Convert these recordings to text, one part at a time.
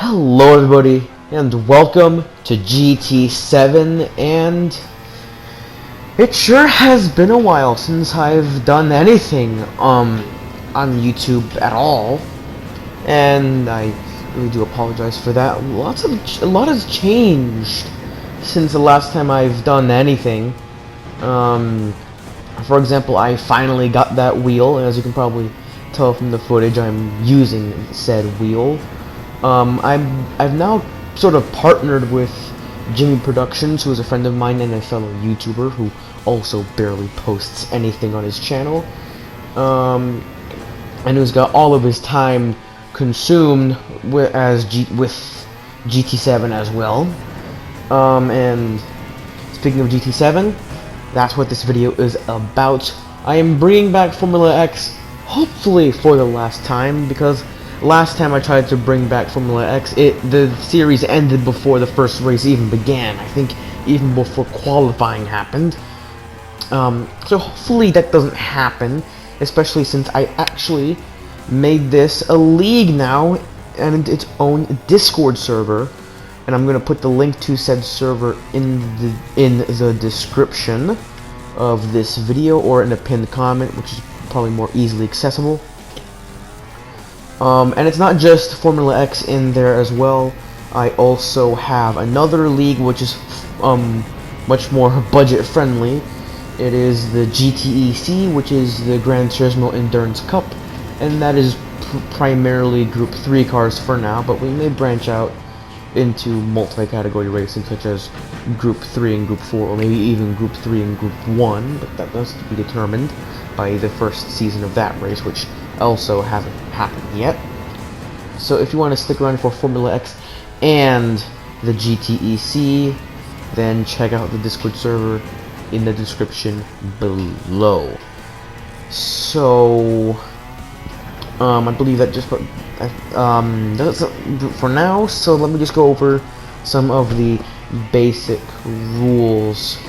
Hello everybody, and welcome to GT7, and it sure has been a while since I've done anything on YouTube at all, and I really do apologize for that. A lot has changed since the last time I've done anything. For example, I finally got that wheel, and as you can probably tell from the footage, I'm using said wheel. I've now sort of partnered with Jimmy Productions, who is a friend of mine and a fellow YouTuber who also barely posts anything on his channel, and who's got all of his time consumed with GT7 as well. And speaking of GT7, that's what this video is about. I am bringing back Formula X, hopefully for the last time, because last time I tried to bring back Formula X, the series ended before the first race even began. I think even before qualifying happened. So hopefully that doesn't happen, especially since I actually made this a league now and its own Discord server, and I'm gonna put the link to said server in the description of this video or in a pinned comment, which is probably more easily accessible. And it's not just Formula X in there as well. I also have another league which is much more budget friendly. It is the GTEC, which is the Gran Turismo Endurance Cup, and that is primarily Group 3 cars for now, but we may branch out into multi-category racing such as Group 3 and Group 4, or maybe even Group 3 and Group 1, but that has to be determined by the first season of that race, which also hasn't happened yet. So if you want to stick around for Formula X and the GTEC, then check out the Discord server in the description below. So I believe that just that's it for now. So let me just go over some of the basic rules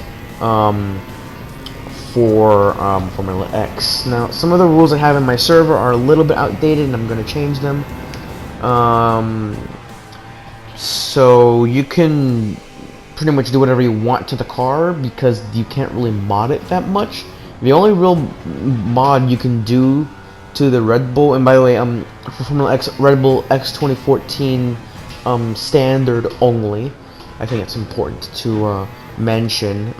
for Formula X. Now, some of the rules I have in my server are a little bit outdated, and I'm going to change them. So you can pretty much do whatever you want to the car, because you can't really mod it that much. The only real mod you can do to the Red Bull, and by the way, for Formula X, Red Bull X 2014 standard only. I think it's important to mention.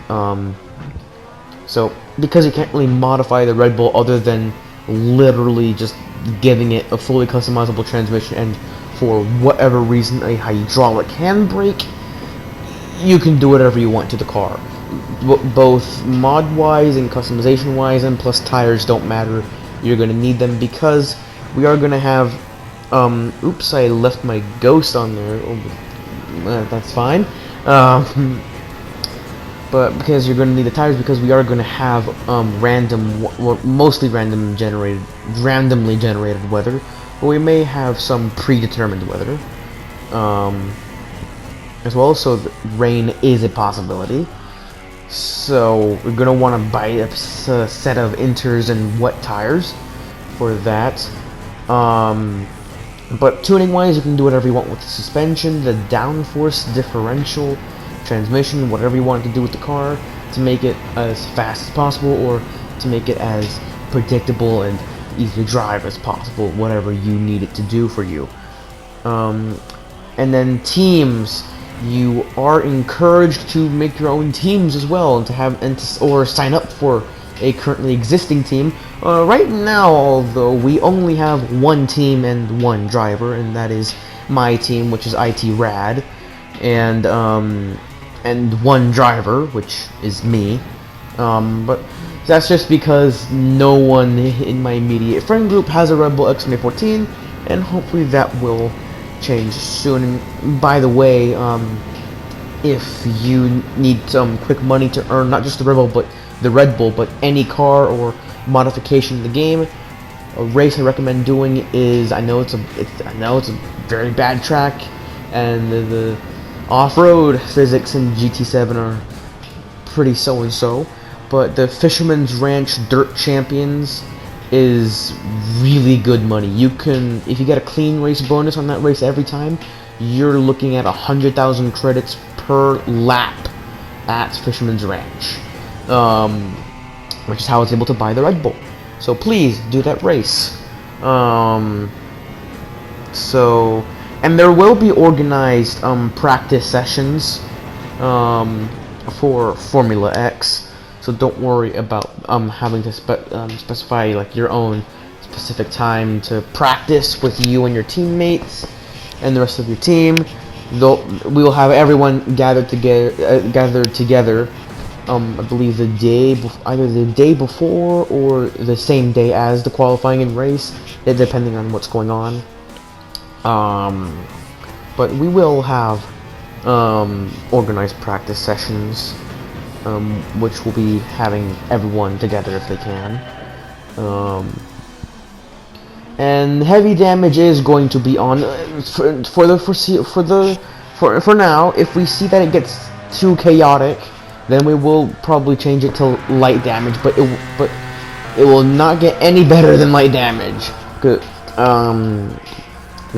So, because you can't really modify the Red Bull other than literally just giving it a fully customizable transmission, and for whatever reason a hydraulic handbrake, you can do whatever you want to the car. Both mod-wise and customization-wise, and plus tires don't matter. You're going to need them because we are going to have... oops, I left my ghost on there. Oh, that's fine. But because you're going to need the tires, because we are going to have mostly randomly generated weather, but we may have some predetermined weather as well. So rain is a possibility. So we're going to want to buy a set of inters and wet tires for that. But tuning wise, you can do whatever you want with the suspension, the downforce, differential, transmission, whatever you want to do with the car to make it as fast as possible, or to make it as predictable and easy to drive as possible, whatever you need it to do for you. And then teams, you are encouraged to make your own teams as well, and or sign up for a currently existing team. Right now, although, we only have one team and one driver, and that is my team, which is T.D.R, and one driver, which is me. But that's just because no one in my immediate friend group has a Red Bull X 2014, and hopefully that will change soon. And by the way, if you need some quick money to earn, not just the Red Bull, but any car or modification in the game, a race I recommend doing is, I know it's a very bad track, and the off-road physics in GT7 are pretty so-and-so, but the Fisherman's Ranch Dirt Champions is really good money. You can, if you get a clean race bonus on that race every time, you're looking at 100,000 credits per lap at Fisherman's Ranch, which is how I was able to buy the Red Bull. So please do that race. And there will be organized practice sessions for Formula-X. So don't worry about having to specify like your own specific time to practice with you and your teammates and the rest of your team. We will have everyone gathered together. I believe either the day before or the same day as the qualifying and race, depending on what's going on. But we will have organized practice sessions, which will be having everyone together if they can. And heavy damage is going to be on for now. If we see that it gets too chaotic, then we will probably change it to light damage. But it will not get any better than light damage. Good.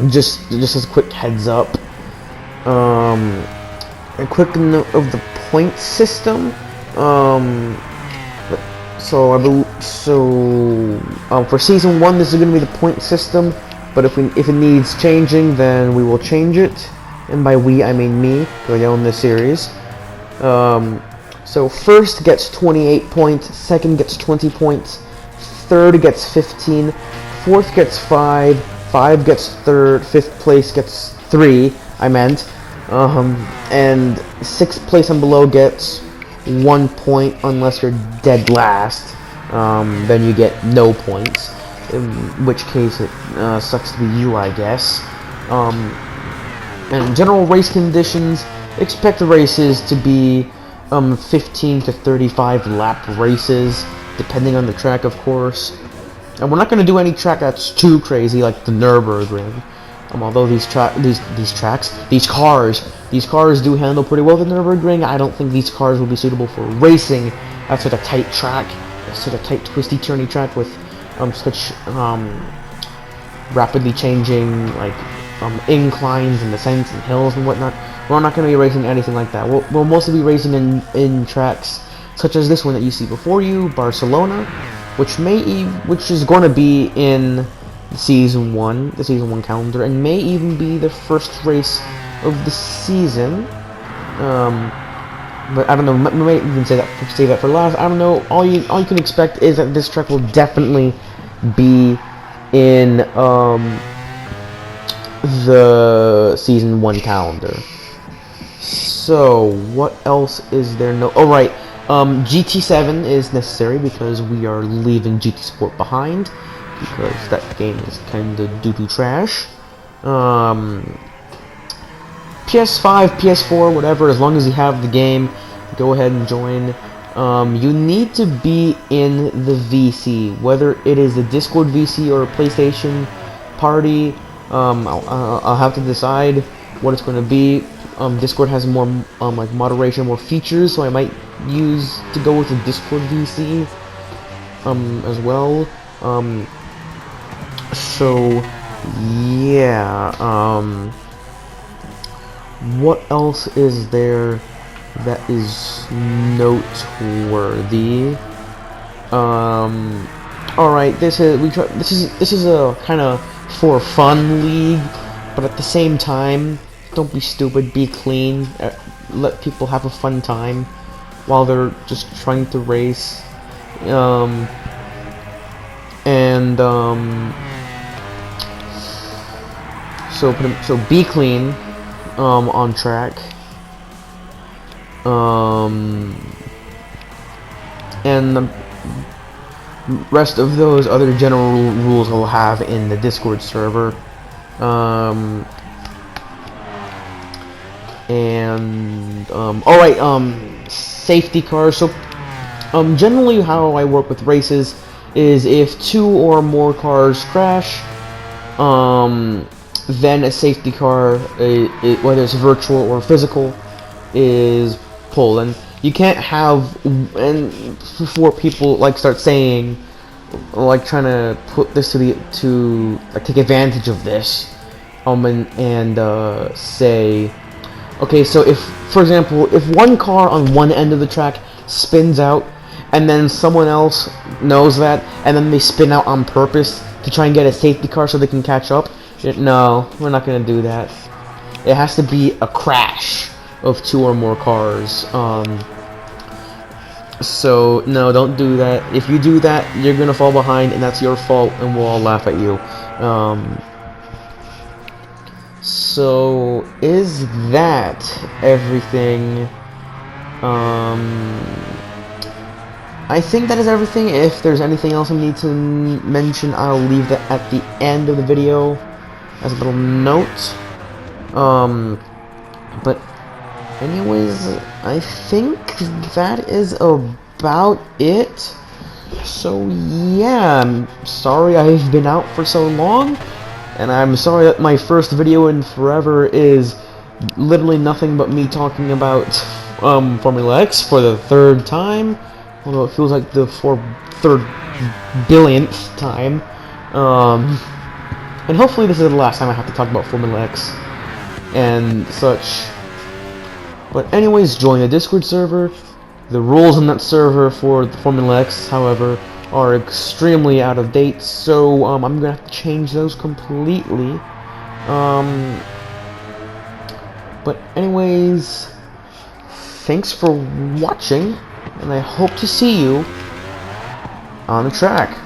Just as a quick heads up. A quick note of the point system. For season 1, this is going to be the point system. But if it needs changing, then we will change it. And by we, I mean me, because I own this series. So first gets 28 points, second gets 20 points, third gets 15, fourth gets 5, 5 gets third, fifth place gets 3, and sixth place and below gets 1 point unless you're dead last. Then you get no points, in which case it sucks to be you, I guess. And general race conditions, expect the races to be 15 to 35 lap races, depending on the track, of course. And we're not going to do any track that's too crazy, like the Nürburgring. Although these cars do handle pretty well the Nürburgring, I don't think these cars will be suitable for racing at such a tight track, such a tight, twisty, turny track with such rapidly changing inclines and descents and hills and whatnot. We're not going to be racing anything like that. We'll mostly be racing in tracks such as this one that you see before you, Barcelona, which is going to be in the season 1 calendar, and may even be the first race of the season. But I don't know. We might even save that for last. I don't know. All you can expect is that this track will definitely be in the season 1 calendar. So what else is there? Right. GT7 is necessary because we are leaving GT Sport behind, because that game is kind of doo-doo trash. PS5, PS4, whatever, as long as you have the game, go ahead and join. You need to be in the VC, whether it is the Discord VC or a PlayStation party. I'll have to decide what it's going to be. Discord has more moderation, more features, so I might use to go with the Discord VC as well. So yeah, what else is there that is noteworthy? All right, this is a kind of for fun league, but at the same time, don't be stupid, be clean, let people have a fun time while they're just trying to race. So be clean on track. And the rest of those other general rules we'll have in the Discord server. Alright, safety cars. So generally how I work with races is if 2 or more cars crash, then a safety car, whether it's virtual or physical, is pulled. And you can't have, and before people start saying like trying to put this to like take advantage of this, and say, okay, so if, for example, if one car on one end of the track spins out, and then someone else knows that, and then they spin out on purpose to try and get a safety car so they can catch up, no, we're not gonna do that. It has to be a crash of 2 or more cars. So no, don't do that. If you do that, you're gonna fall behind, and that's your fault, and we'll all laugh at you. So is that everything? I think that is everything. If there's anything else I need to mention, I'll leave that at the end of the video as a little note. But anyways, I think that is about it. So yeah, I'm sorry I've been out for so long, and I'm sorry that my first video in forever is literally nothing but me talking about Formula X for the 3rd time, although it feels like the 3rd billionth time. And hopefully this is the last time I have to talk about Formula X and such. But anyways, join the Discord server. The rules on that server for the Formula X, however, are extremely out of date, so I'm gonna have to change those completely. But anyways, thanks for watching, and I hope to see you on the track.